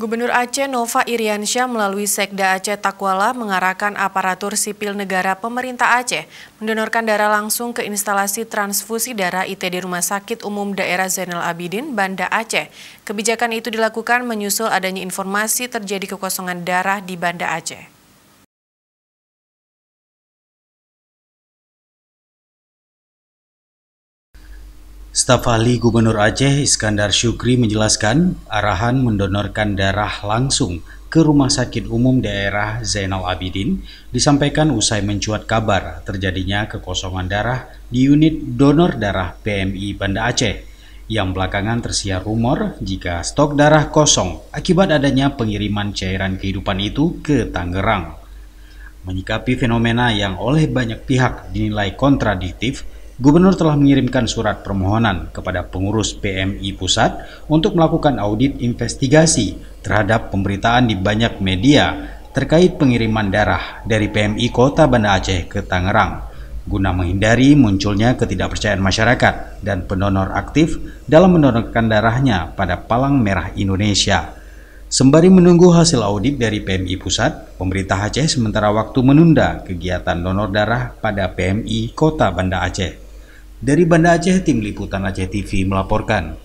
Gubernur Aceh Nova Iriansyah melalui Sekda Aceh Takwala mengarahkan aparatur sipil negara pemerintah Aceh mendonorkan darah langsung ke instalasi transfusi darah ITD Rumah Sakit Umum Daerah Zainal Abidin, Banda Aceh. Kebijakan itu dilakukan menyusul adanya informasi terjadi kekosongan darah di Banda Aceh. Staf ahli Gubernur Aceh Iskandar Syukri menjelaskan arahan mendonorkan darah langsung ke Rumah Sakit Umum Daerah Zainal Abidin disampaikan usai mencuat kabar terjadinya kekosongan darah di unit donor darah PMI Banda Aceh yang belakangan tersiar rumor jika stok darah kosong akibat adanya pengiriman cairan kehidupan itu ke Tangerang. Menyikapi fenomena yang oleh banyak pihak dinilai kontradiktif, Gubernur telah mengirimkan surat permohonan kepada pengurus PMI Pusat untuk melakukan audit investigasi terhadap pemberitaan di banyak media terkait pengiriman darah dari PMI Kota Banda Aceh ke Tangerang, guna menghindari munculnya ketidakpercayaan masyarakat dan pendonor aktif dalam mendonorkan darahnya pada Palang Merah Indonesia. Sembari menunggu hasil audit dari PMI Pusat, pemerintah Aceh sementara waktu menunda kegiatan donor darah pada PMI Kota Banda Aceh. Dari Banda Aceh, Tim Liputan Aceh TV melaporkan.